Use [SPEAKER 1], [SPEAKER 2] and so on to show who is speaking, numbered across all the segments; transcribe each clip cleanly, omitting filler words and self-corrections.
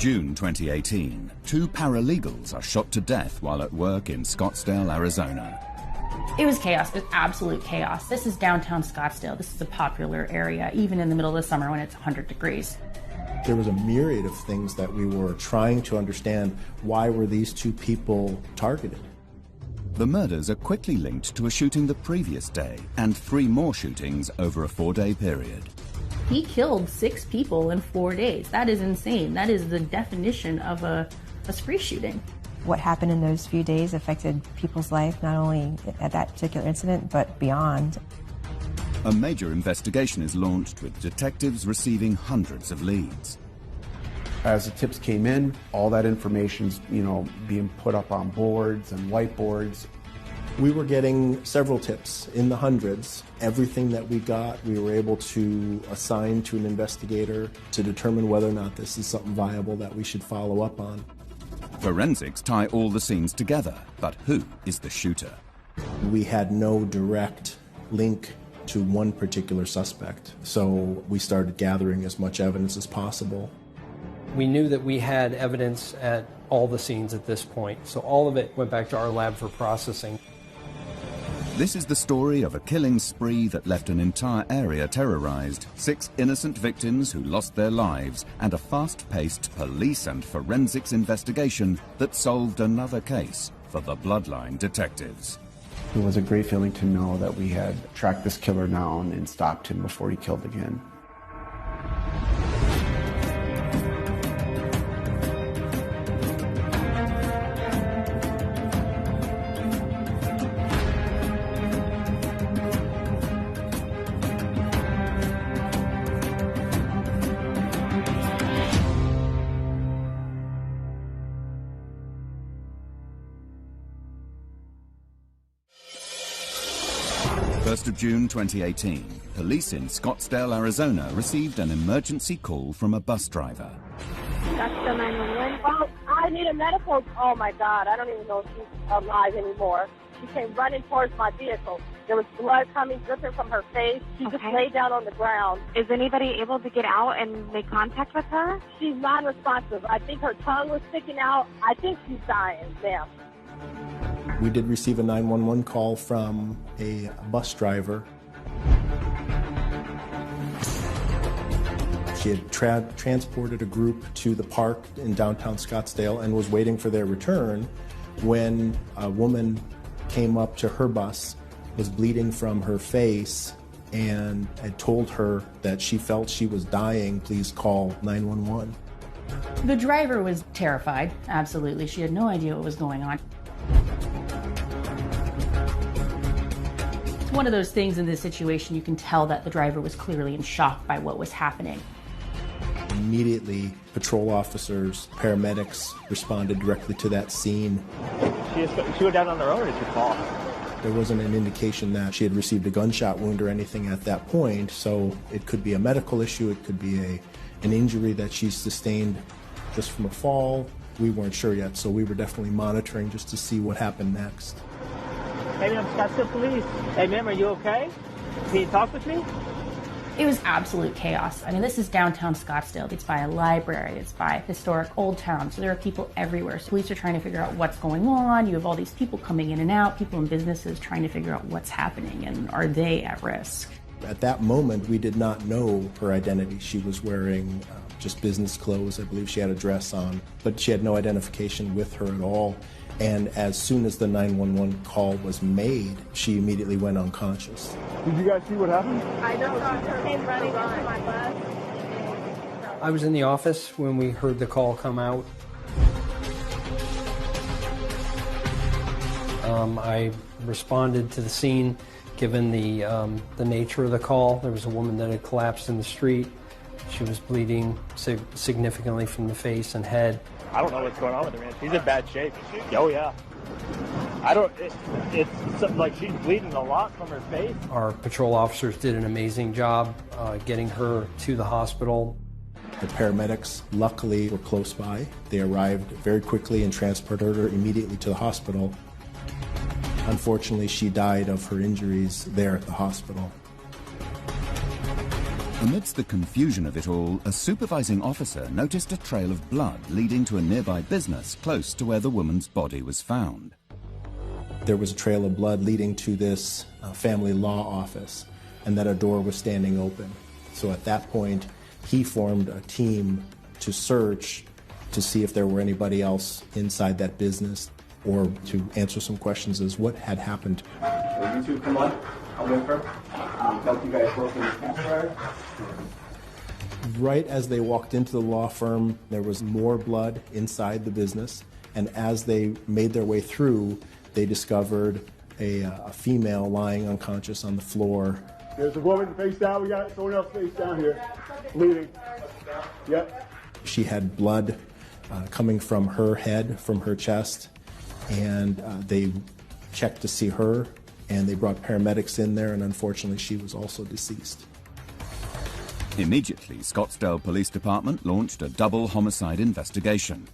[SPEAKER 1] June 2018, two paralegals are shot to death while at work in Scottsdale, Arizona.
[SPEAKER 2] It was chaos. It was absolute chaos. This is downtown Scottsdale. This is a popular area, even in the middle of the summer when it's 100 degrees.
[SPEAKER 3] There was a myriad of things that we were trying to understand. Why were these two people targeted?
[SPEAKER 1] The murders are quickly linked to a shooting the previous day and 3 more shootings over a 4-day period.
[SPEAKER 2] He killed 6 people in 4 days. That is insane. That is the definition of a spree shooting.
[SPEAKER 4] What happened in those few days affected people's life, not only at that particular incident, but beyond.
[SPEAKER 1] A major investigation is launched with detectives receiving hundreds of leads.
[SPEAKER 5] As the tips came in, all that information's, being put up on boards and whiteboards.
[SPEAKER 3] We were getting several tips in the hundreds. Everything that we got, we were able to assign to an investigator to determine whether or not this is something viable that we should follow up on.
[SPEAKER 1] Forensics tie all the scenes together, but who is the shooter?
[SPEAKER 3] We had no direct link to one particular suspect, so we started gathering as much evidence as possible.
[SPEAKER 6] We knew that we had evidence at all the scenes at this point, so all of it went back to our lab for processing.
[SPEAKER 1] This is the story of a killing spree that left an entire area terrorized, 6 innocent victims who lost their lives, and a fast-paced police and forensics investigation that solved another case for the Bloodline detectives.
[SPEAKER 5] It was a great feeling to know that we had tracked this killer down and stopped him before he killed again.
[SPEAKER 1] Of June 2018, police in Scottsdale, Arizona received an emergency call from a bus driver.
[SPEAKER 7] Scottsdale 911. Oh, I need a medical. Oh my God, I don't even know if she's alive anymore. She came running towards my vehicle. There was blood dripping from her face. She just laid down on the ground.
[SPEAKER 8] Is anybody able to get out and make contact with her?
[SPEAKER 7] She's non-responsive. I think her tongue was sticking out. I think she's dying, ma'am.
[SPEAKER 3] We did receive a 911 call from a bus driver. She had transported a group to the park in downtown Scottsdale and was waiting for their return when a woman came up to her bus, was bleeding from her face, and had told her that she felt she was dying. Please call 911.
[SPEAKER 2] The driver was terrified, absolutely. She had no idea what was going on. It's one of those things in this situation, you can tell that the driver was clearly in shock by what was happening.
[SPEAKER 3] Immediately, patrol officers, paramedics responded directly to that scene.
[SPEAKER 9] She went down on her own, or did she fall?
[SPEAKER 3] There wasn't an indication that she had received a gunshot wound or anything at that point, so it could be a medical issue, it could be an injury that she sustained just from a fall. We weren't sure yet, so we were definitely monitoring just to see what happened next.
[SPEAKER 9] Hey, ma'am, Scottsdale Police. Hey, ma'am, are you okay? Can you talk with me?
[SPEAKER 2] It was absolute chaos. I mean, this is downtown Scottsdale. It's by a library. It's by historic Old Town. So there are people everywhere. So police are trying to figure out what's going on. You have all these people coming in and out, people in businesses trying to figure out what's happening and are they at risk.
[SPEAKER 3] At that moment, we did not know her identity. She was wearing just business clothes. I believe she had a dress on, but she had no identification with her at all. And as soon as the 911 call was made, she immediately went unconscious.
[SPEAKER 10] Did you guys see what happened?
[SPEAKER 7] I know she came running into my bus.
[SPEAKER 6] I was in the office when we heard the call come out. I responded to the scene given the nature of the call. There was a woman that had collapsed in the street. She was bleeding significantly from the face and head.
[SPEAKER 9] I don't know what's going on with her, man. She's in bad shape. Oh, yeah. It's like she's bleeding a lot from her face.
[SPEAKER 6] Our patrol officers did an amazing job getting her to the hospital.
[SPEAKER 3] The paramedics, luckily, were close by. They arrived very quickly and transported her immediately to the hospital. Unfortunately, she died of her injuries there at the hospital.
[SPEAKER 1] Amidst the confusion of it all, a supervising officer noticed a trail of blood leading to a nearby business close to where the woman's body was found.
[SPEAKER 3] There was a trail of blood leading to this family law office, and that a door was standing open. So at that point, he formed a team to search to see if there were anybody else inside that business, or to answer some questions as what had happened.
[SPEAKER 10] So you two come on, I'll wait for her. Help you guys both in the campfire.
[SPEAKER 3] Right as they walked into the law firm, there was more blood inside the business, and as they made their way through, they discovered a female lying unconscious on the floor.
[SPEAKER 10] There's a woman face down. We got someone else face down here, bleeding. Yep.
[SPEAKER 3] She had blood coming from her head, from her chest, and they checked to see her, and they brought paramedics in there, and unfortunately she was also deceased.
[SPEAKER 1] Immediately, Scottsdale Police Department launched a double homicide investigation.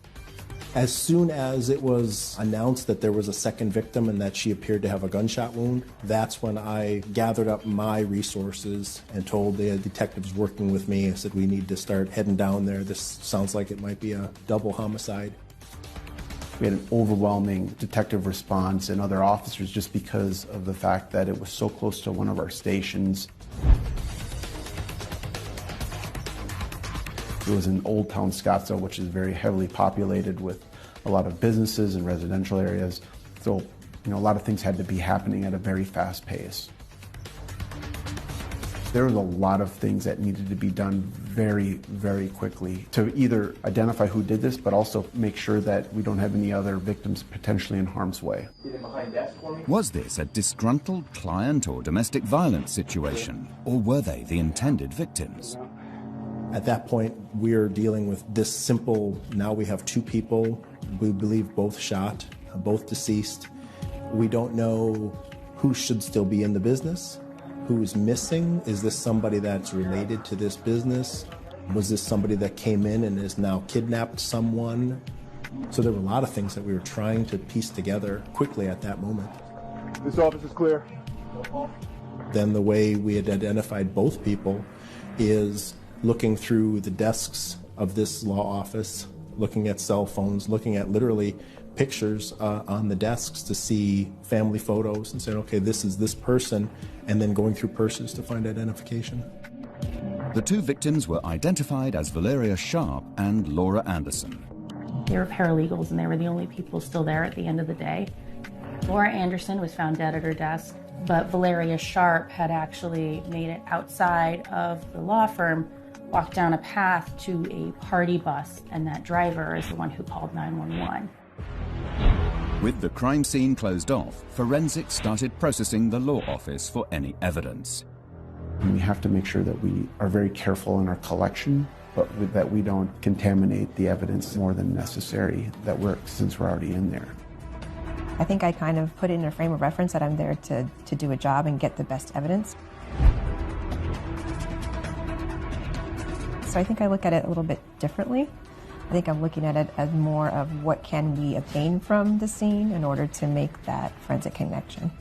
[SPEAKER 3] As soon as it was announced that there was a second victim and that she appeared to have a gunshot wound, that's when I gathered up my resources and told the detectives working with me, I said, we need to start heading down there. This sounds like it might be a double homicide.
[SPEAKER 5] We had an overwhelming detective response and other officers just because of the fact that it was so close to one of our stations. It was in Old Town Scottsdale, which is very heavily populated with a lot of businesses and residential areas. So, a lot of things had to be happening at a very fast pace. There was a lot of things that needed to be done very, very quickly to either identify who did this, but also make sure that we don't have any other victims potentially in harm's way.
[SPEAKER 1] Was this a disgruntled client or domestic violence situation, or were they the intended victims?
[SPEAKER 3] At that point, we're dealing with this simple, now we have two people, we believe both shot, both deceased. We don't know who should still be in the business, who's missing. Is this somebody that's related to this business? Was this somebody that came in and has now kidnapped someone? So there were a lot of things that we were trying to piece together quickly at that moment.
[SPEAKER 10] This office is clear.
[SPEAKER 3] Then the way we had identified both people is looking through the desks of this law office, looking at cell phones, looking at literally pictures on the desks to see family photos and saying, okay, this is this person, and then going through purses to find identification.
[SPEAKER 1] The two victims were identified as Valeria Sharp and Laura Anderson.
[SPEAKER 2] They were paralegals, and they were the only people still there at the end of the day. Laura Anderson was found dead at her desk, but Valeria Sharp had actually made it outside of the law firm, walked down a path to a party bus, and that driver is the one who called 911.
[SPEAKER 1] With the crime scene closed off, forensics started processing the law office for any evidence.
[SPEAKER 5] We have to make sure that we are very careful in our collection, but that we don't contaminate the evidence more than necessary since we're already in there.
[SPEAKER 4] I think I kind of put it in a frame of reference that I'm there to do a job and get the best evidence. So I think I look at it a little bit differently. I think I'm looking at it as more of what can we obtain from the scene in order to make that forensic connection.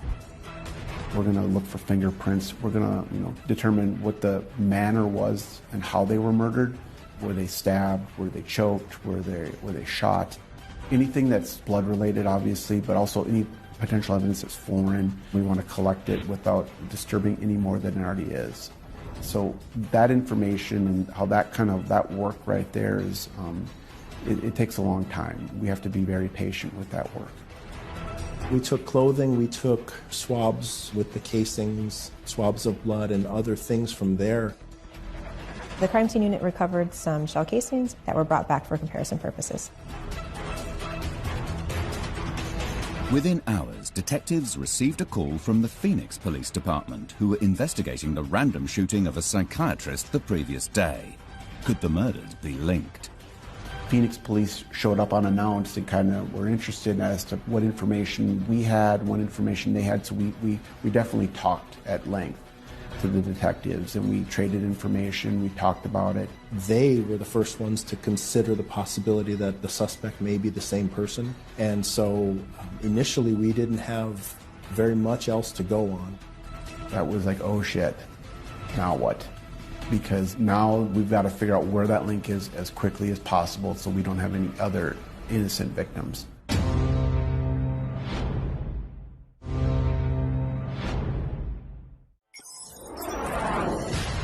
[SPEAKER 5] We're going to look for fingerprints. We're going to, determine what the manner was and how they were murdered. Were they stabbed? Were they choked? Were they shot? Anything that's blood related, obviously, but also any potential evidence that's foreign. We want to collect it without disturbing any more than it already is. So that information and how that work right there is, it takes a long time. We have to be very patient with that work.
[SPEAKER 3] We took clothing, we took swabs with the casings, swabs of blood and other things from there.
[SPEAKER 4] The crime scene unit recovered some shell casings that were brought back for comparison purposes.
[SPEAKER 1] Within hours, detectives received a call from the Phoenix Police Department, who were investigating the random shooting of a psychiatrist the previous day. Could the murders be linked?
[SPEAKER 5] Phoenix police showed up unannounced and kind of were interested as to what information we had, what information they had, so we definitely talked at length to the detectives, and we traded information, we talked about it.
[SPEAKER 3] They were the first ones to consider the possibility that the suspect may be the same person, and so initially we didn't have very much else to go on.
[SPEAKER 5] That was like, oh shit, now what? because now we've got to figure out where that link is as quickly as possible so we don't have any other innocent victims.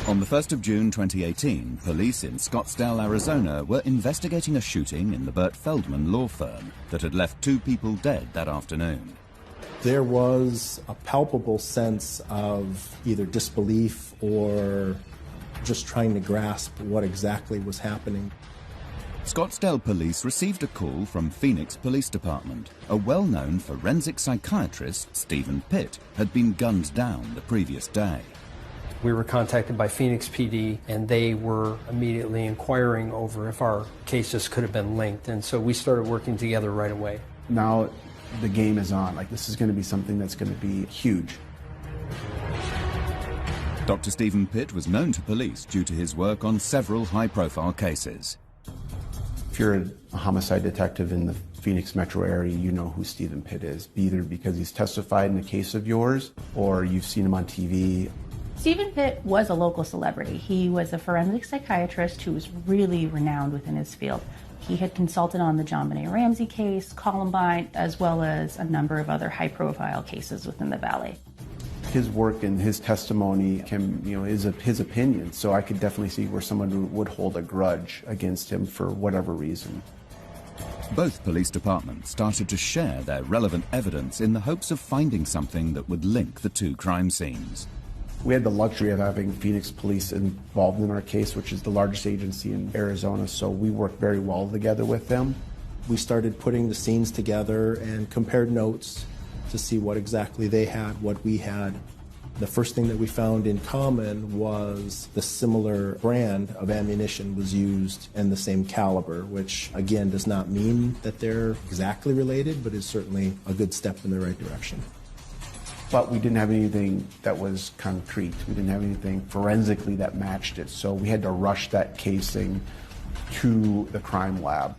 [SPEAKER 1] On the 1st of June 2018, police in Scottsdale, Arizona were investigating a shooting in the Burt Feldman law firm that had left 2 people dead that afternoon.
[SPEAKER 3] There was a palpable sense of either disbelief or just trying to grasp what exactly was happening.
[SPEAKER 1] Scottsdale police received a call from Phoenix Police Department. A well-known forensic psychiatrist, Stephen Pitt, had been gunned down the previous day.
[SPEAKER 6] We were contacted by Phoenix PD, and they were immediately inquiring over if our cases could have been linked, and so we started working together right away.
[SPEAKER 5] Now the game is on. Like, this is going to be something that's going to be huge.
[SPEAKER 1] Dr. Stephen Pitt was known to police due to his work on several high-profile cases.
[SPEAKER 5] If you're a homicide detective in the Phoenix metro area, you know who Stephen Pitt is, either because he's testified in a case of yours or you've seen him on TV.
[SPEAKER 2] Stephen Pitt was a local celebrity. He was a forensic psychiatrist who was really renowned within his field. He had consulted on the John Benet Ramsey case, Columbine, as well as a number of other high-profile cases within the Valley.
[SPEAKER 5] His work and his testimony is his opinion, so I could definitely see where someone would hold a grudge against him for whatever reason.
[SPEAKER 1] Both police departments started to share their relevant evidence in the hopes of finding something that would link the 2 crime scenes.
[SPEAKER 5] We had the luxury of having Phoenix Police involved in our case, which is the largest agency in Arizona, so we worked very well together with them.
[SPEAKER 3] We started putting the scenes together and compared notes to see what exactly they had, what we had. The first thing that we found in common was the similar brand of ammunition was used and the same caliber, which again does not mean that they're exactly related, but is certainly a good step in the right direction.
[SPEAKER 5] But we didn't have anything that was concrete. We didn't have anything forensically that matched it, so we had to rush that casing to the crime lab.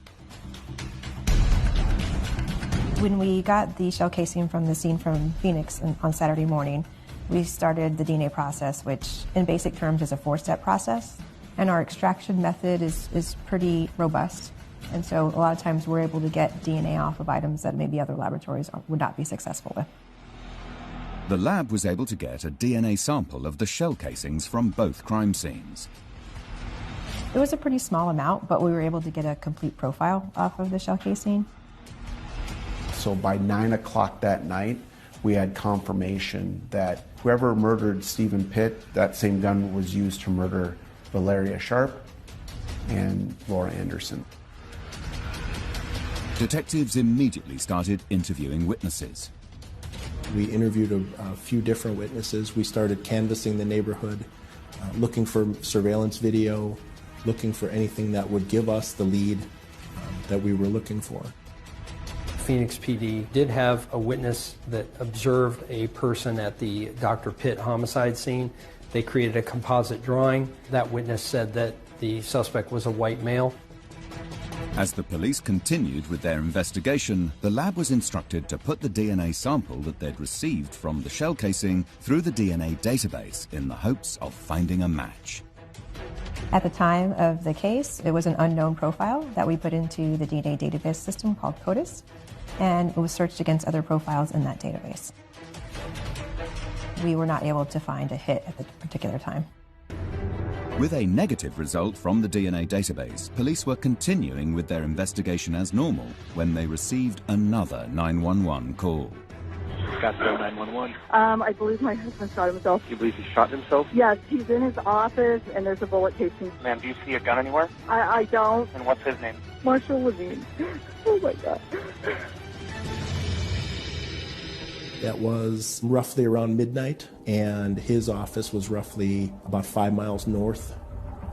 [SPEAKER 4] When we got the shell casing from the scene from Phoenix on Saturday morning, we started the DNA process, which in basic terms is a 4-step process. And our extraction method is pretty robust. And so a lot of times we're able to get DNA off of items that maybe other laboratories would not be successful with.
[SPEAKER 1] The lab was able to get a DNA sample of the shell casings from both crime scenes.
[SPEAKER 4] It was a pretty small amount, but we were able to get a complete profile off of the shell casing.
[SPEAKER 5] So by 9 o'clock that night, we had confirmation that whoever murdered Stephen Pitt, that same gun was used to murder Valeria Sharp and Laura Anderson.
[SPEAKER 1] Detectives immediately started interviewing witnesses.
[SPEAKER 3] We interviewed a few different witnesses. We started canvassing the neighborhood, looking for surveillance video, looking for anything that would give us the lead that we were looking for.
[SPEAKER 6] Phoenix PD did have a witness that observed a person at the Dr. Pitt homicide scene. They created a composite drawing. That witness said that the suspect was a white male.
[SPEAKER 1] As the police continued with their investigation, the lab was instructed to put the DNA sample that they'd received from the shell casing through the DNA database in the hopes of finding a match.
[SPEAKER 4] At the time of the case, it was an unknown profile that we put into the DNA database system called CODIS, and it was searched against other profiles in that database. We were not able to find a hit at the particular time.
[SPEAKER 1] With a negative result from the DNA database, police were continuing with their investigation as normal when they received another 911 call.
[SPEAKER 9] Scottsdale 911.
[SPEAKER 7] I believe my husband shot himself.
[SPEAKER 9] You believe he shot himself?
[SPEAKER 7] Yes, he's in his office and there's a bullet casing.
[SPEAKER 9] Ma'am, do you see a gun anywhere?
[SPEAKER 7] I don't.
[SPEAKER 9] And what's his name?
[SPEAKER 7] Marshall Levine. Oh my God.
[SPEAKER 3] That was roughly around midnight, and his office was roughly about 5 miles north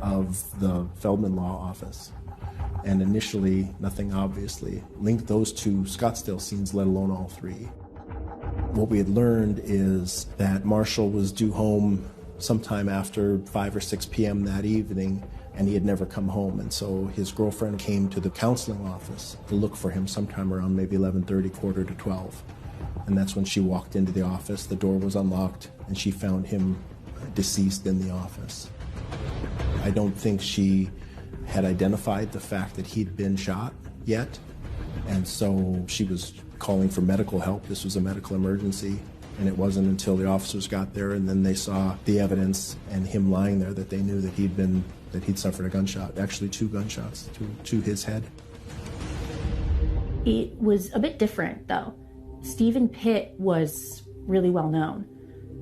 [SPEAKER 3] of the Feldman Law Office. And initially, nothing obviously linked those 2 Scottsdale scenes, let alone all 3. What we had learned is that Marshall was due home sometime after 5 or 6 p.m. that evening, and he had never come home. And so his girlfriend came to the counseling office to look for him sometime around maybe 11:30, quarter to 12. And that's when she walked into the office. The door was unlocked, and she found him deceased in the office. I don't think she had identified the fact that he'd been shot yet, and so she was calling for medical help. This was a medical emergency, and it wasn't until the officers got there and then they saw the evidence and him lying there that they knew that he'd suffered a gunshot, actually 2 gunshots to his head.
[SPEAKER 2] It was a bit different, though. Stephen Pitt was really well known,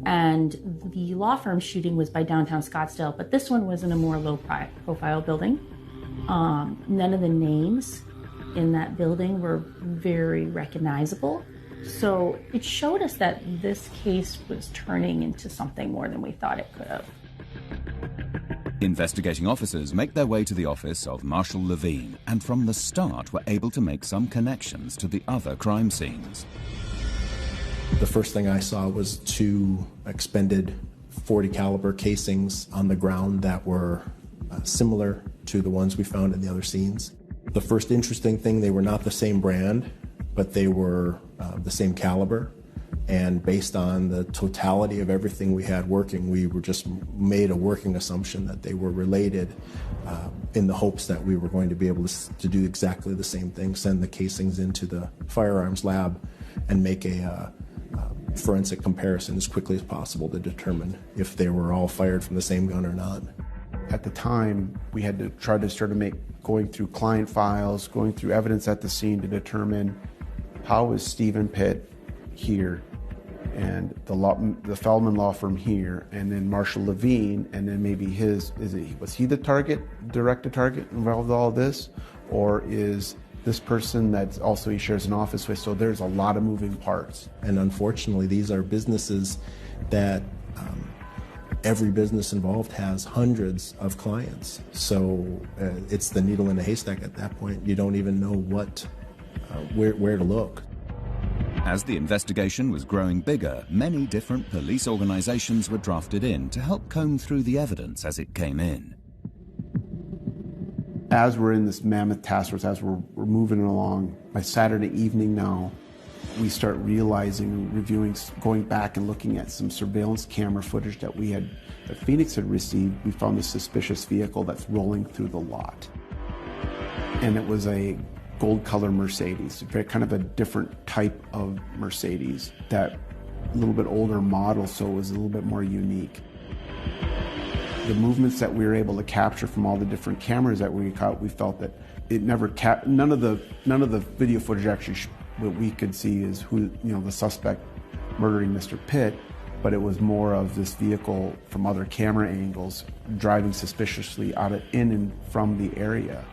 [SPEAKER 2] and the law firm shooting was by downtown Scottsdale, but this one was in a more low-profile building. None of the names in that building were very recognizable, so it showed us that this case was turning into something more than we thought it could have.
[SPEAKER 1] Investigating officers make their way to the office of Marshall Levine and from the start were able to make some connections to the other crime scenes.
[SPEAKER 3] The first thing I saw was 2 expended .40 caliber casings on the ground that were similar to the ones we found in the other scenes. The first interesting thing, they were not the same brand, but they were the same caliber. And based on the totality of everything we had working, we were just made a working assumption that they were related in the hopes that we were going to be able to do exactly the same thing, send the casings into the firearms lab and make a forensic comparison as quickly as possible to determine if they were all fired from the same gun or not.
[SPEAKER 5] At the time, we had to try to sort of going through client files, going through evidence at the scene to determine how is Stephen Pitt here and the Feldman law firm here, and then Marshall Levine, and then maybe was he the direct target involved with all this, or is this person that also he shares an office with? So there's a lot of moving parts.
[SPEAKER 3] And unfortunately, these are businesses that every business involved has hundreds of clients. So it's the needle in the haystack at that point. You don't even know where to look.
[SPEAKER 1] As the investigation was growing bigger, many different police organizations were drafted in to help comb through the evidence as it came in.
[SPEAKER 5] As we're in this mammoth task force, as we're moving along, by Saturday evening now, we start realizing, reviewing, going back and looking at some surveillance camera footage that Phoenix had received. We found this suspicious vehicle that's rolling through the lot. And it was a gold color Mercedes, kind of a different type of Mercedes, that a little bit older model, so it was a little bit more unique. The movements that we were able to capture from all the different cameras that we caught, we felt that it never none of the video footage actually what we could see is who, the suspect murdering Mr. Pitt, but it was more of this vehicle from other camera angles driving suspiciously in and from the area.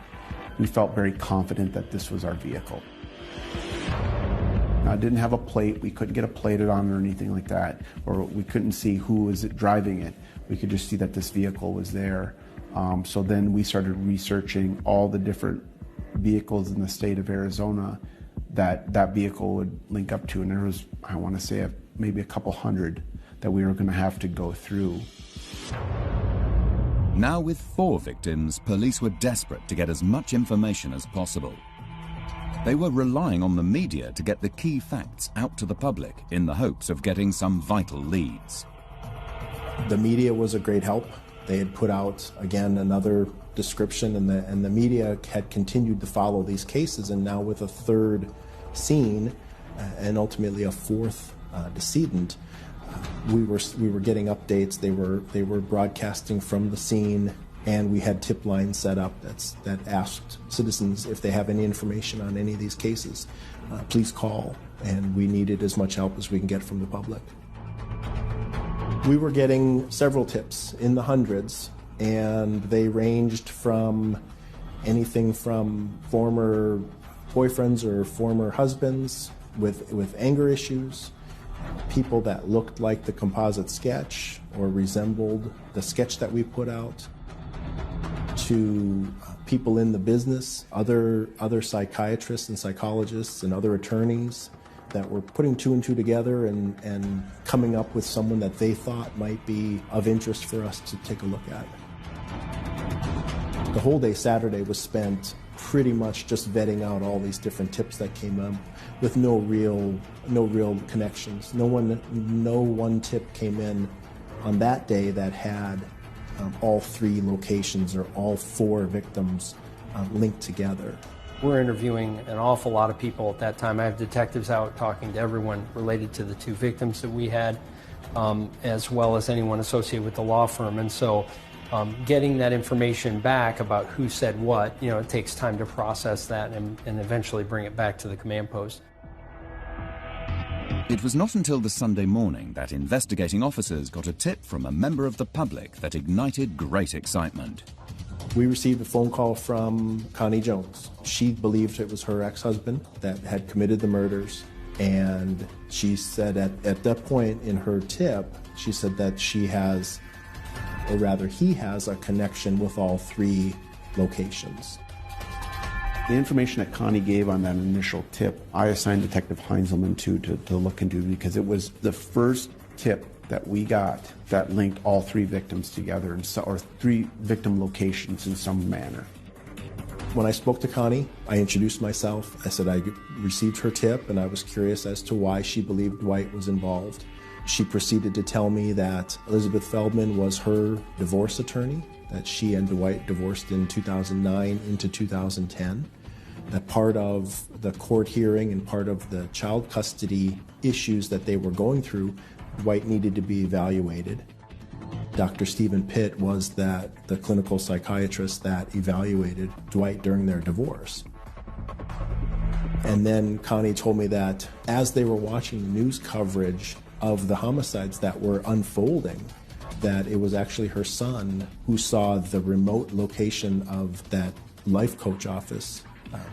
[SPEAKER 5] We felt very confident that this was our vehicle. Now, it didn't have a plate. We couldn't get it plated on or anything like that, or we couldn't see who was driving it. We could just see that this vehicle was there. So then we started researching all the different vehicles in the state of Arizona that vehicle would link up to, and there was, I want to say, maybe a couple hundred that we were going to have to go through.
[SPEAKER 1] Now with 4 victims, police were desperate to get as much information as possible. They were relying on the media to get the key facts out to the public in the hopes of getting some vital leads.
[SPEAKER 3] The media was a great help. They had put out, again, another description, and the media had continued to follow these cases, and now with a 3rd scene and ultimately a 4th decedent, we were getting updates. They were broadcasting from the scene, and we had tip lines set up that asked citizens if they have any information on any of these cases, please call. And we needed as much help as we can get from the public. We were getting several tips in the hundreds, and they ranged from anything from former boyfriends or former husbands with anger issues, people that looked like the composite sketch or resembled the sketch that we put out, to people in the business, other psychiatrists and psychologists and other attorneys that were putting 2 and 2 together and coming up with someone that they thought might be of interest for us to take a look at. The whole day Saturday was spent pretty much just vetting out all these different tips that came up with no real connections. No one tip came in on that day that had all 3 locations or all 4 victims linked together.
[SPEAKER 6] We're interviewing an awful lot of people at that time. I have detectives out talking to everyone related to the 2 victims that we had, as well as anyone associated with the law firm. And so getting that information back about who said what, it takes time to process that and eventually bring it back to the command post.
[SPEAKER 1] It was not until the Sunday morning that investigating officers got a tip from a member of the public that ignited great excitement.
[SPEAKER 3] We received a phone call from Connie Jones. She believed it was her ex-husband that had committed the murders, and she said at that point in her tip, she said that she has, or rather he has, a connection with all 3 locations.
[SPEAKER 5] The information that Connie gave on that initial tip, I assigned Detective Heinzelman to look into, because it was the first tip that we got that linked all 3 victims together, or 3 victim locations in some manner.
[SPEAKER 3] When I spoke to Connie, I introduced myself. I said I received her tip and I was curious as to why she believed Dwight was involved. She proceeded to tell me that Elizabeth Feldman was her divorce attorney, that she and Dwight divorced in 2009 into 2010, that part of the court hearing and part of the child custody issues that they were going through, Dwight needed to be evaluated. Dr. Stephen Pitt was the clinical psychiatrist that evaluated Dwight during their divorce. And then Connie told me that as they were watching the news coverage of the homicides that were unfolding, that it was actually her son who saw the remote location of that life coach office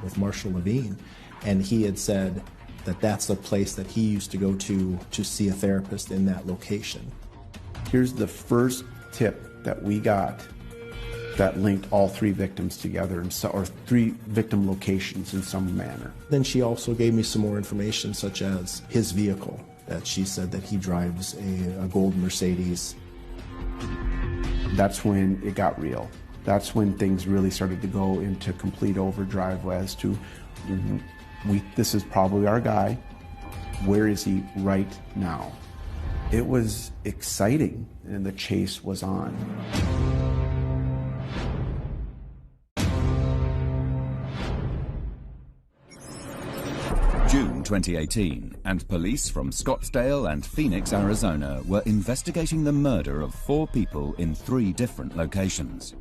[SPEAKER 3] with Marshall Levine, and he had said that that's a place that he used to go to see a therapist in that location.
[SPEAKER 5] Here's the first tip that we got that linked all 3 victims together, or 3 victim locations in some manner.
[SPEAKER 3] Then she also gave me some more information, such as his vehicle, that she said that he drives a gold Mercedes.
[SPEAKER 5] That's when it got real. That's when things really started to go into complete overdrive as to, this is probably our guy. Where is he right now? It was exciting, and the chase was on.
[SPEAKER 1] June 2018, and police from Scottsdale and Phoenix, Arizona were investigating the murder of 4 people in 3 different locations.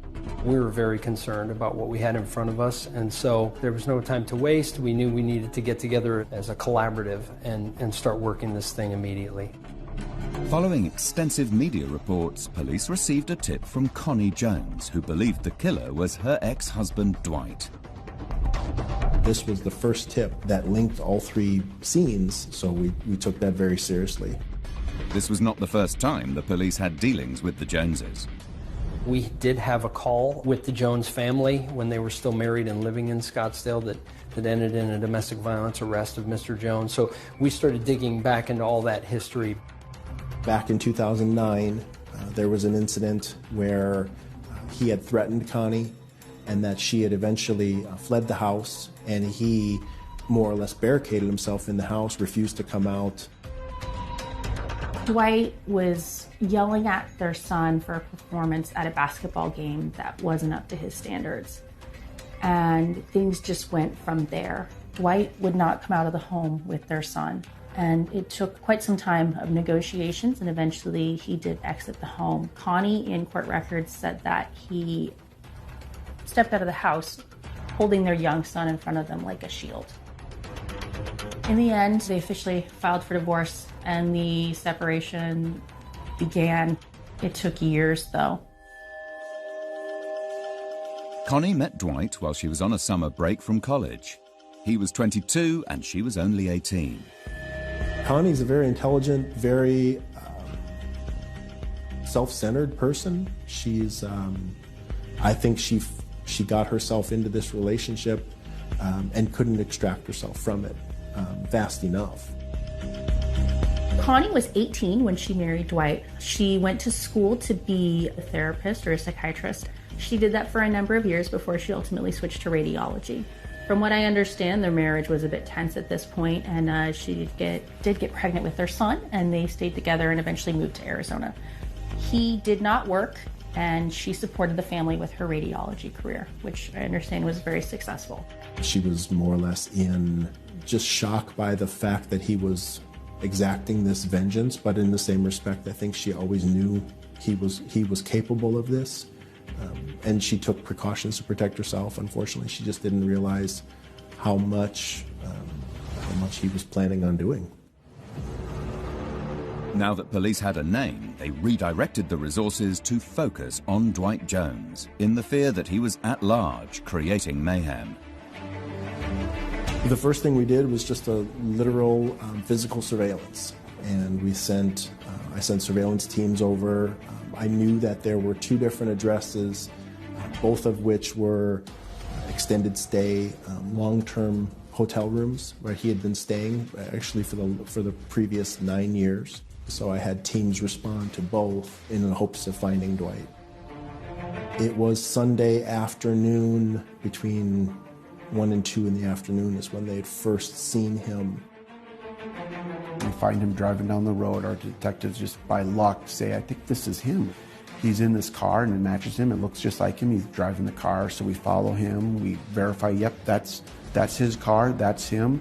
[SPEAKER 6] We were very concerned about what we had in front of us, and so there was no time to waste. We knew we needed to get together as a collaborative and start working this thing immediately.
[SPEAKER 1] Following extensive media reports, police received a tip from Connie Jones, who believed the killer was her ex-husband Dwight.
[SPEAKER 3] This was the first tip that linked all 3 scenes, so we took that very seriously.
[SPEAKER 1] This was not the first time the police had dealings with the Joneses.
[SPEAKER 6] We did have a call with the Jones family when they were still married and living in Scottsdale that ended in a domestic violence arrest of Mr. Jones. So we started digging back into all that history.
[SPEAKER 3] Back in 2009, there was an incident where he had threatened Connie and that she had eventually fled the house, and he more or less barricaded himself in the house, refused to come out.
[SPEAKER 2] Dwight was yelling at their son for a performance at a basketball game that wasn't up to his standards. And things just went from there. Dwight would not come out of the home with their son. And it took quite some time of negotiations, and eventually he did exit the home. Connie, in court records, said that he stepped out of the house holding their young son in front of them like a shield. In the end, they officially filed for divorce and the separation began. It took years, though.
[SPEAKER 1] Connie met Dwight while she was on a summer break from college. He was 22 and she was only 18.
[SPEAKER 3] Connie's a very intelligent, very self-centered person. She's, I think she got herself into this relationship and couldn't extract herself from it fast enough.
[SPEAKER 2] Connie was 18 when she married Dwight. She went to school to be a therapist or a psychiatrist. She did that for a number of years before she ultimately switched to radiology. From what I understand, their marriage was a bit tense at this point, and she did get pregnant with their son, and they stayed together and eventually moved to Arizona. He did not work and she supported the family with her radiology career, which I understand was very successful.
[SPEAKER 3] She was more or less in just shock by the fact that he was exacting this vengeance, but in the same respect, I think she always knew he was capable of this, and she took precautions to protect herself. Unfortunately, she just didn't realize how much he was planning on doing.
[SPEAKER 1] Now that police had a name, they redirected the resources to focus on Dwight Jones, in the fear that he was at large, creating mayhem.
[SPEAKER 3] The first thing we did was just a literal physical surveillance, and I sent surveillance teams over. I knew that there were 2 different addresses, both of which were extended stay, long-term hotel rooms where he had been staying, actually for the previous 9 years. So I had teams respond to both in the hopes of finding Dwight. It was Sunday afternoon, between 1 and 2 in the afternoon is when they had first seen him.
[SPEAKER 5] We find him driving down the road. Our detectives just by luck say, I think this is him. He's in this car and it matches him. It looks just like him. He's driving the car, so we follow him. We verify, yep, that's his car, that's him.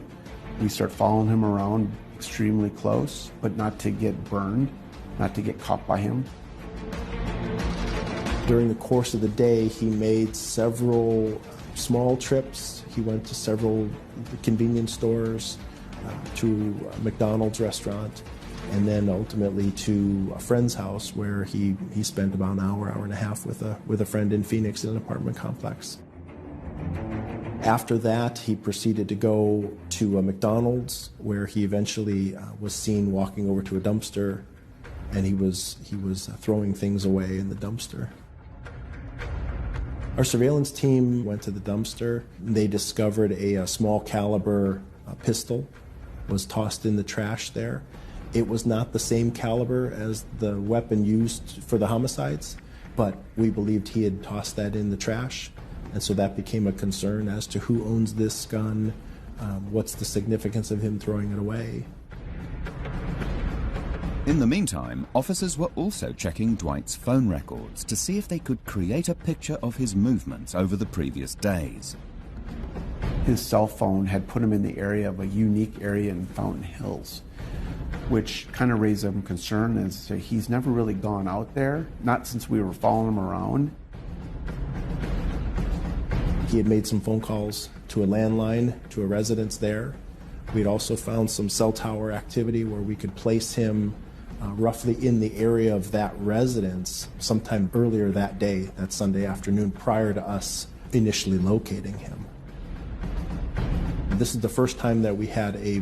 [SPEAKER 5] We start following him around extremely close, but not to get burned, not to get caught by him.
[SPEAKER 3] During the course of the day, he made several small trips. He went to several convenience stores, to a McDonald's restaurant, and then ultimately to a friend's house where he spent about an hour and a half with a friend in Phoenix in an apartment complex. After that, he proceeded to go to a McDonald's where he eventually was seen walking over to a dumpster, and he was throwing things away in the dumpster. Our surveillance team went to the dumpster. They discovered a small caliber pistol was tossed in the trash there. It was not the same caliber as the weapon used for the homicides, but we believed he had tossed that in the trash, and so that became a concern as to who owns this gun, what's the significance of him throwing it away.
[SPEAKER 1] In the meantime, officers were also checking Dwight's phone records to see if they could create a picture of his movements over the previous days.
[SPEAKER 5] His cell phone had put him in the area of a unique area in Fountain Hills, which kind of raised some concern as to he's never really gone out there, not since we were following him around.
[SPEAKER 3] He had made some phone calls to a landline to a residence there. We had also found some cell tower activity where we could place him roughly in the area of that residence sometime earlier that day, that Sunday afternoon, prior to us initially locating him. This is the first time that we had a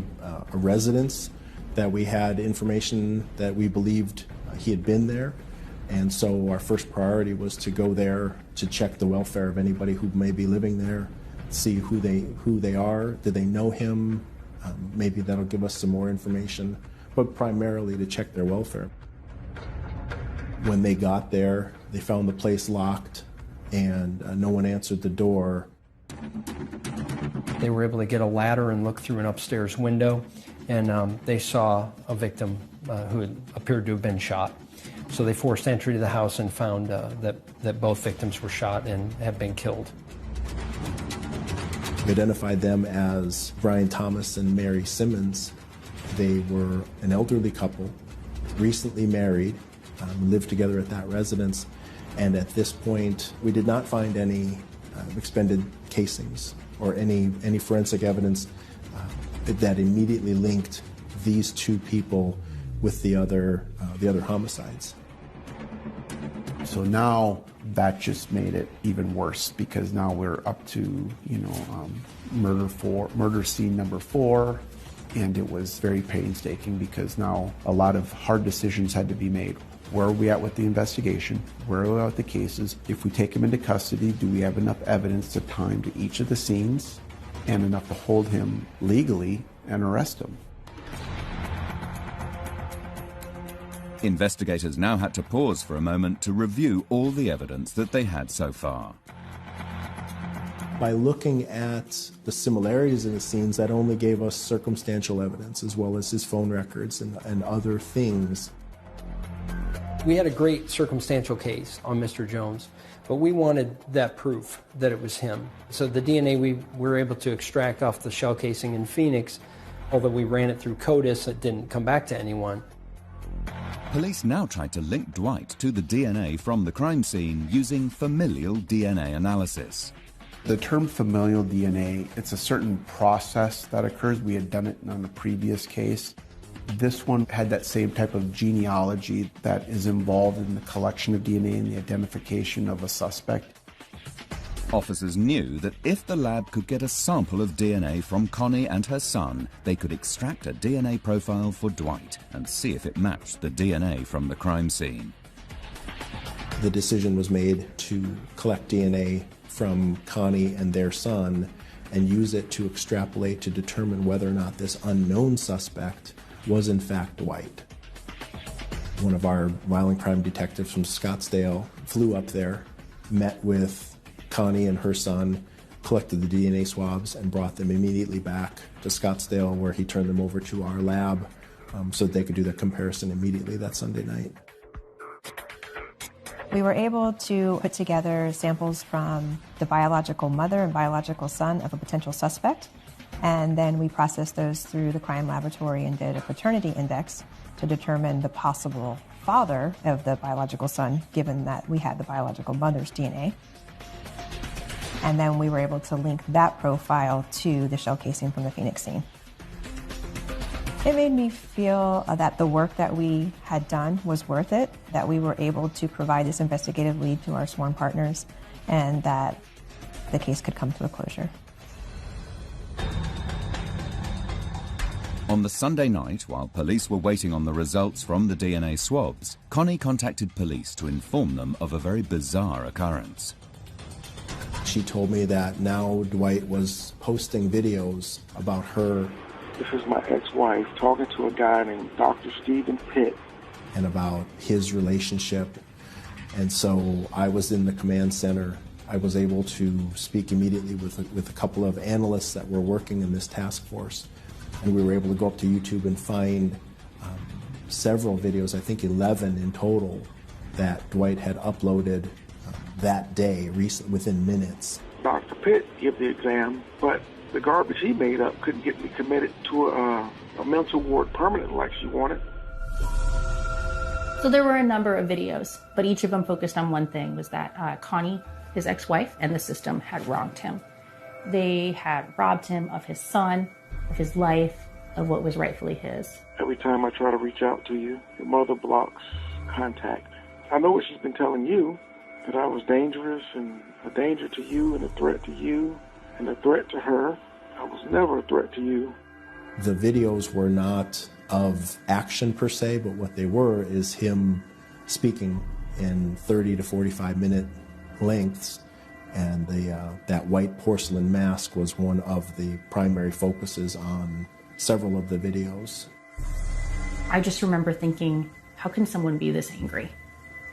[SPEAKER 3] residence, that we had information that we believed he had been there. And so our first priority was to go there to check the welfare of anybody who may be living there, see who they are, did they know him, maybe that'll give us some more information, but primarily to check their welfare. When they got there, they found the place locked and no one answered the door.
[SPEAKER 6] They were able to get a ladder and look through an upstairs window, and they saw a victim who had appeared to have been shot. So they forced entry to the house and found that both victims were shot and had been killed.
[SPEAKER 3] We identified them as Brian Thomas and Mary Simmons. They were an elderly couple, recently married, lived together at that residence, and at this point we did not find any expended casings or any forensic evidence that immediately linked these 2 people with the other homicides.
[SPEAKER 5] So now that just made it even worse, because now we're up to murder scene number 4, and it was very painstaking because now a lot of hard decisions had to be made. Where are we at with the investigation? Where are we at with the cases? If we take him into custody, do we have enough evidence to tie him to each of the scenes and enough to hold him legally and arrest him?
[SPEAKER 1] Investigators now had to pause for a moment to review all the evidence that they had so far.
[SPEAKER 3] By looking at the similarities in the scenes, that only gave us circumstantial evidence as well as his phone records and other things.
[SPEAKER 6] We had a great circumstantial case on Mr. Jones, but we wanted that proof that it was him. So the DNA we were able to extract off the shell casing in Phoenix, although we ran it through CODIS, it didn't come back to anyone.
[SPEAKER 1] Police now tried to link Dwight to the DNA from the crime scene using familial DNA analysis.
[SPEAKER 5] The term familial DNA, it's a certain process that occurs. We had done it on a previous case. This one had that same type of genealogy that is involved in the collection of DNA and the identification of a suspect.
[SPEAKER 1] Officers knew that if the lab could get a sample of DNA from Connie and her son, they could extract a DNA profile for Dwight and see if it matched the DNA from the crime scene.
[SPEAKER 3] The decision was made to collect DNA from Connie and their son and use it to extrapolate to determine whether or not this unknown suspect was in fact Dwight. One of our violent crime detectives from Scottsdale flew up there, met with Connie and her son, collected the DNA swabs, and brought them immediately back to Scottsdale, where he turned them over to our lab so that they could do the comparison immediately that Sunday night.
[SPEAKER 4] We were able to put together samples from the biological mother and biological son of a potential suspect, and then we processed those through the crime laboratory and did a paternity index to determine the possible father of the biological son, given that we had the biological mother's DNA. And then we were able to link that profile to the shell casing from the Phoenix scene. It made me feel that the work that we had done was worth it, that we were able to provide this investigative lead to our sworn partners, and that the case could come to a closure.
[SPEAKER 1] On the Sunday night, while police were waiting on the results from the DNA swabs, Connie contacted police to inform them of a very bizarre occurrence.
[SPEAKER 3] She told me that now Dwight was posting videos about her.
[SPEAKER 11] This is my ex-wife talking to a guy named Dr. Stephen Pitt.
[SPEAKER 3] And about his relationship. And so I was in the command center. I was able to speak immediately with a couple of analysts that were working in this task force. And we were able to go up to YouTube and find several videos, I think 11 in total, that Dwight had uploaded that day, within minutes.
[SPEAKER 11] Dr. Pitt gave the exam, but the garbage he made up couldn't get me committed to a mental ward permanently like she wanted.
[SPEAKER 2] So there were a number of videos, but each of them focused on one thing, was that Connie, his ex-wife, and the system had wronged him. They had robbed him of his son, of his life, of what was rightfully his.
[SPEAKER 11] Every time I try to reach out to you, your mother blocks contact. I know what she's been telling you, that I was dangerous and a danger to you and a threat to you and a threat to her. I was never a threat to you.
[SPEAKER 3] The videos were not of action per se, but what they were is him speaking in 30 to 45 minute lengths, and that white porcelain mask was one of the primary focuses on several of the videos.
[SPEAKER 2] I just remember thinking, how can someone be this angry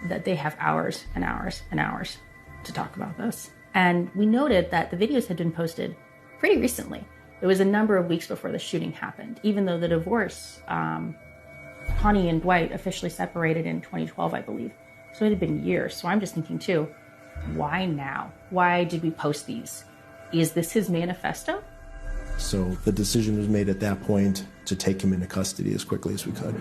[SPEAKER 2] that they have hours and hours and hours to talk about this? And we noted that the videos had been posted pretty recently. It was a number of weeks before the shooting happened, even though the divorce, Connie and Dwight officially separated in 2012, I believe. So it had been years. So I'm just thinking too, why now? Why did we post these? Is this his manifesto?
[SPEAKER 3] So the decision was made at that point to take him into custody as quickly as we could.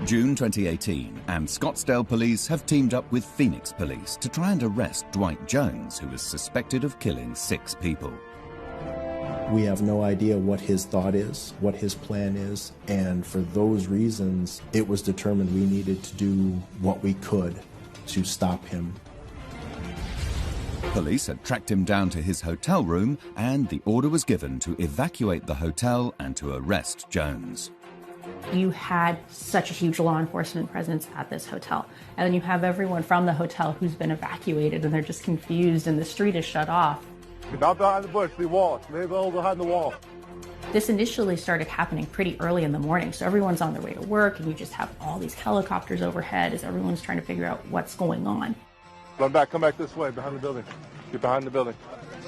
[SPEAKER 1] June 2018, and Scottsdale police have teamed up with Phoenix police to try and arrest Dwight Jones, who is suspected of killing 6 people.
[SPEAKER 3] We have no idea what his thought is, what his plan is, and for those reasons, it was determined we needed to do what we could to stop him.
[SPEAKER 1] Police had tracked him down to his hotel room, and the order was given to evacuate the hotel and to arrest Jones.
[SPEAKER 2] You had such a huge law enforcement presence at this hotel. And then you have everyone from the hotel who's been evacuated and they're just confused and the street is shut off.
[SPEAKER 10] Get out behind the bush, the wall. Lay low behind the wall.
[SPEAKER 2] This initially started happening pretty early in the morning. So everyone's on their way to work and you just have all these helicopters overhead as everyone's trying to figure out what's going on.
[SPEAKER 10] Come back this way, behind the building. Get behind the building.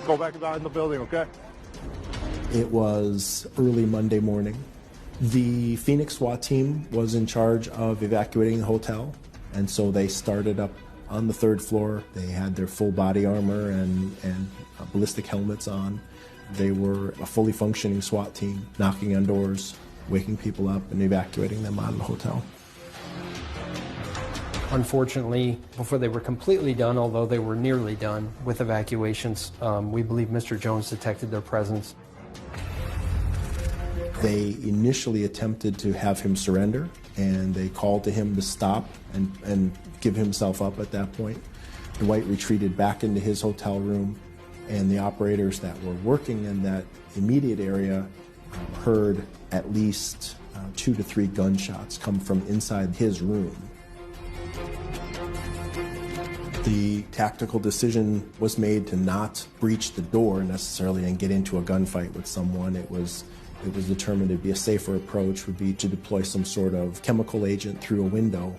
[SPEAKER 10] Go back behind the building, okay?
[SPEAKER 3] It was early Monday morning. The Phoenix SWAT team was in charge of evacuating the hotel, and so they started up on the 3rd floor. They had their full body armor and ballistic helmets on. They were a fully functioning SWAT team, knocking on doors, waking people up and evacuating them out of the hotel.
[SPEAKER 6] Unfortunately, before they were completely done, although they were nearly done with evacuations, we believe Mr. Jones detected their presence.
[SPEAKER 3] They initially attempted to have him surrender, and they called to him to stop and give himself up at that point. Dwight retreated back into his hotel room, and the operators that were working in that immediate area heard at least 2 to 3 gunshots come from inside his room. The tactical decision was made to not breach the door necessarily and get into a gunfight with someone. It was determined to be a safer approach would be to deploy some sort of chemical agent through a window.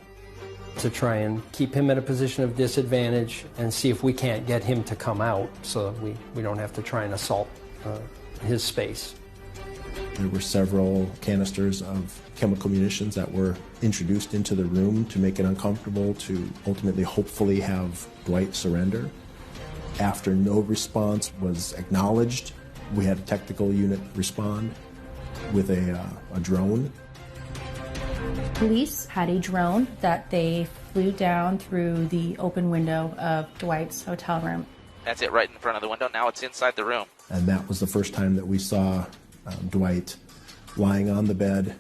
[SPEAKER 6] To try and keep him at a position of disadvantage and see if we can't get him to come out so that we don't have to try and assault his space.
[SPEAKER 3] There were several canisters of chemical munitions that were introduced into the room to make it uncomfortable, to ultimately hopefully have Dwight surrender. After no response was acknowledged, we had a technical unit respond with a drone.
[SPEAKER 2] Police had a drone that they flew down through the open window of Dwight's hotel room.
[SPEAKER 12] That's it, right in front of the window. Now it's inside the room.
[SPEAKER 3] And that was the first time that we saw Dwight lying on the bed,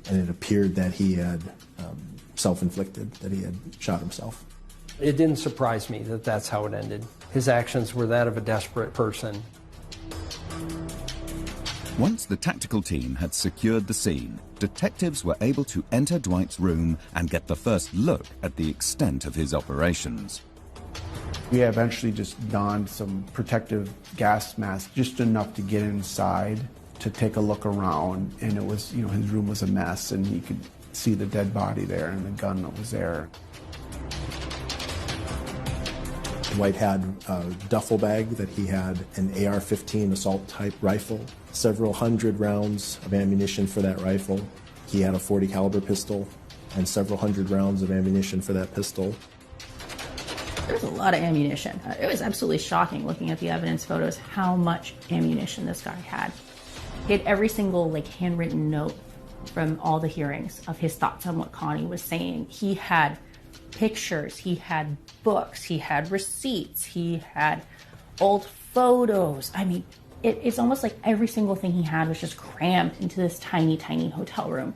[SPEAKER 3] and it appeared that he had self-inflicted, that he had shot himself.
[SPEAKER 6] It didn't surprise me that that's how it ended. His actions were that of a desperate person.
[SPEAKER 1] Once the tactical team had secured the scene, detectives were able to enter Dwight's room and get the first look at the extent of his operations.
[SPEAKER 5] We eventually just donned some protective gas masks, just enough to get inside, to take a look around, and it was, his room was a mess, and he could see the dead body there and the gun that was there.
[SPEAKER 3] Dwight had a duffel bag that he had an AR-15 assault-type rifle, several hundred rounds of ammunition for that rifle. He had a .40 caliber pistol and several hundred rounds of ammunition for that pistol.
[SPEAKER 2] There's a lot of ammunition. It was absolutely shocking looking at the evidence photos how much ammunition this guy had. He had every single handwritten note from all the hearings of his thoughts on what Connie was saying. He had pictures, he had books, he had receipts, he had old photos. I mean, it's almost like every single thing he had was just crammed into this tiny, tiny hotel room.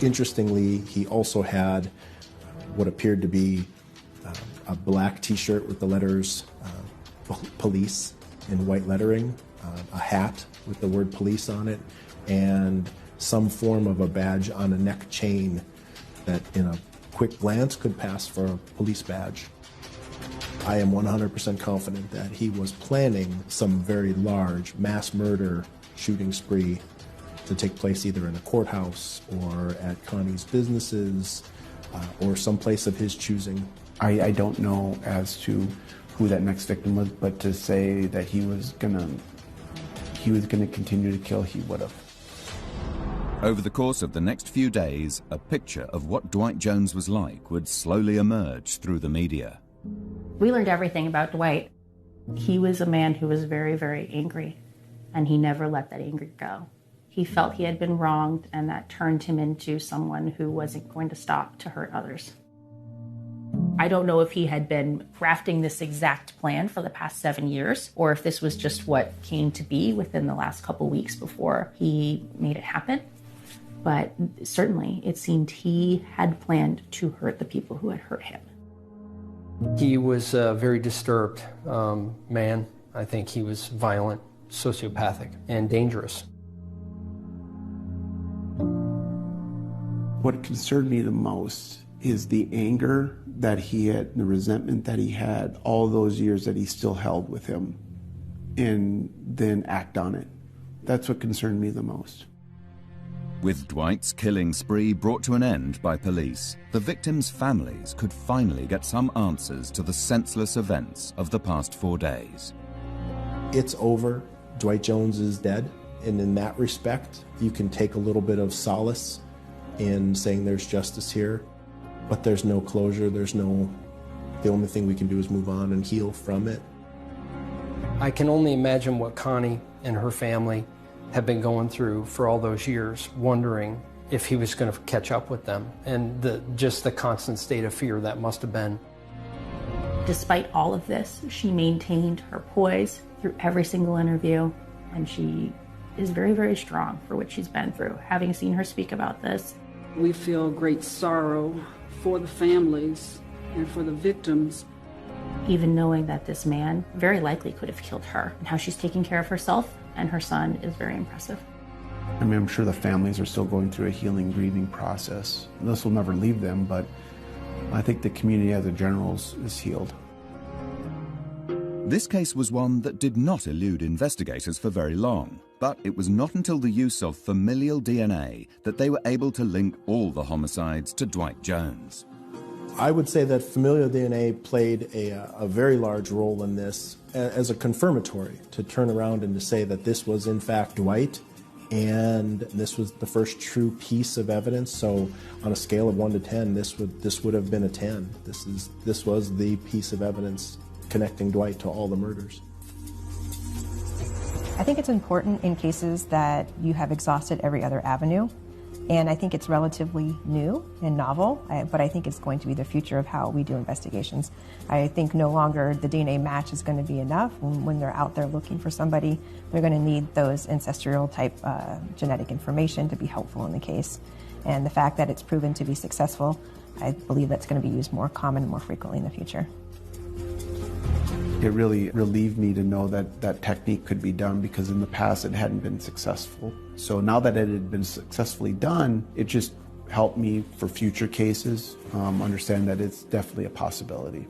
[SPEAKER 3] Interestingly, he also had what appeared to be a black t-shirt with the letters police in white lettering, a hat with the word police on it, and some form of a badge on a neck chain that in a quick glance could pass for a police badge. I am 100% confident that he was planning some very large mass murder shooting spree to take place either in a courthouse or at Connie's businesses or someplace of his choosing.
[SPEAKER 5] I don't know as to who that next victim was, but to say that he was gonna continue to kill, he would have.
[SPEAKER 1] Over the course of the next few days, a picture of what Dwight Jones was like would slowly emerge through the media.
[SPEAKER 2] We learned everything about Dwight. He was a man who was very, very angry, and he never let that anger go. He felt he had been wronged, and that turned him into someone who wasn't going to stop to hurt others. I don't know if he had been crafting this exact plan for the past 7 years, or if this was just what came to be within the last couple weeks before he made it happen. But certainly it seemed he had planned to hurt the people who had hurt him.
[SPEAKER 6] He was a very disturbed man. I think he was violent, sociopathic, and dangerous.
[SPEAKER 5] What concerned me the most is the anger that he had, the resentment that he had all those years that he still held with him, and then act on it. That's what concerned me the most.
[SPEAKER 1] With Dwight's killing spree brought to an end by police, the victims' families could finally get some answers to the senseless events of the past 4 days.
[SPEAKER 3] It's over. Dwight Jones is dead, and in that respect, you can take a little bit of solace in saying there's justice here, but there's no closure, the only thing we can do is move on and heal from it.
[SPEAKER 6] I can only imagine what Connie and her family have been going through for all those years, wondering if he was going to catch up with them, and just the constant state of fear that must have been.
[SPEAKER 2] Despite all of this, she maintained her poise through every single interview, and she is very, very strong for what she's been through. Having seen her speak about this,
[SPEAKER 13] we feel great sorrow for the families and for the victims.
[SPEAKER 2] Even knowing that this man very likely could have killed her, and how she's taking care of herself and her son is very impressive.
[SPEAKER 5] I mean, I'm sure the families are still going through a healing, grieving process. This will never leave them, but I think the community as a general is healed.
[SPEAKER 1] This case was one that did not elude investigators for very long, but it was not until the use of familial DNA that they were able to link all the homicides to Dwight Jones.
[SPEAKER 3] I would say that familial DNA played a very large role in this as a confirmatory, to turn around and to say that this was in fact Dwight, and this was the first true piece of evidence. So on a scale of 1 to 10, this would have been a 10. This was the piece of evidence connecting Dwight to all the murders.
[SPEAKER 4] I think it's important in cases that you have exhausted every other avenue, and I think it's relatively new and novel, but I think it's going to be the future of how we do investigations. I think no longer the DNA match is going to be enough. When they're out there looking for somebody, they're going to need those ancestral type genetic information to be helpful in the case. And the fact that it's proven to be successful, I believe that's going to be used more common and more frequently in the future.
[SPEAKER 5] It really relieved me to know that that technique could be done, because in the past it hadn't been successful. So now that it had been successfully done, it just helped me for future cases understand that it's definitely a possibility.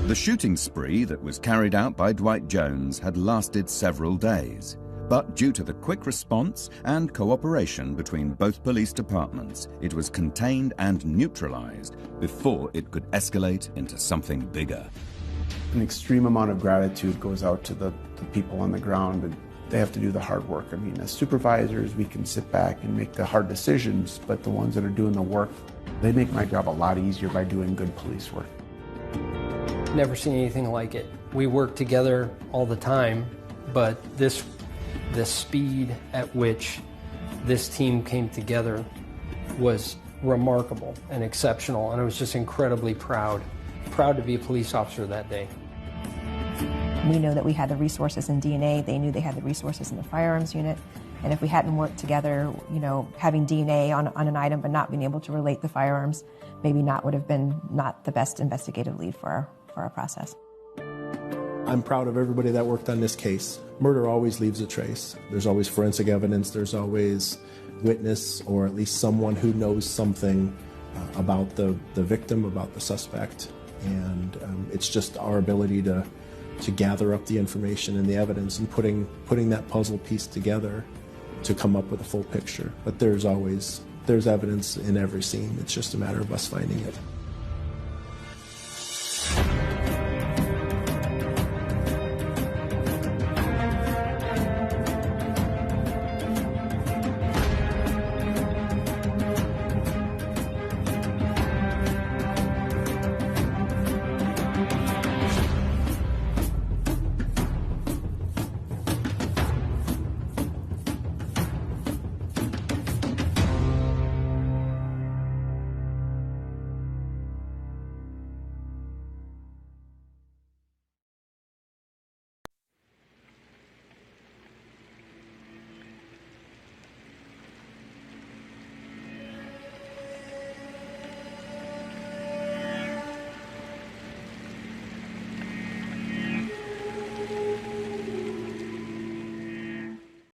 [SPEAKER 1] The shooting spree that was carried out by Dwight Jones had lasted several days, but due to the quick response and cooperation between both police departments, it was contained and neutralized before it could escalate into something bigger.
[SPEAKER 5] An extreme amount of gratitude goes out to the people on the ground, and they have to do the hard work. I mean, as supervisors, we can sit back and make the hard decisions, but the ones that are doing the work, they make my job a lot easier by doing good police work.
[SPEAKER 6] Never seen anything like it. We work together all the time, but the speed at which this team came together was remarkable and exceptional, and I was just incredibly proud to be a police officer that day.
[SPEAKER 4] We know that we had the resources in DNA. They knew they had the resources in the firearms unit. And if we hadn't worked together, having DNA on an item but not being able to relate the firearms, maybe would have been not the best investigative lead for our process.
[SPEAKER 3] I'm proud of everybody that worked on this case. Murder always leaves a trace. There's always forensic evidence. There's always witness, or at least someone who knows something about the victim, about the suspect. And it's just our ability to gather up the information and the evidence and putting that puzzle piece together to come up with a full picture. But there's evidence in every scene. It's just a matter of us finding it.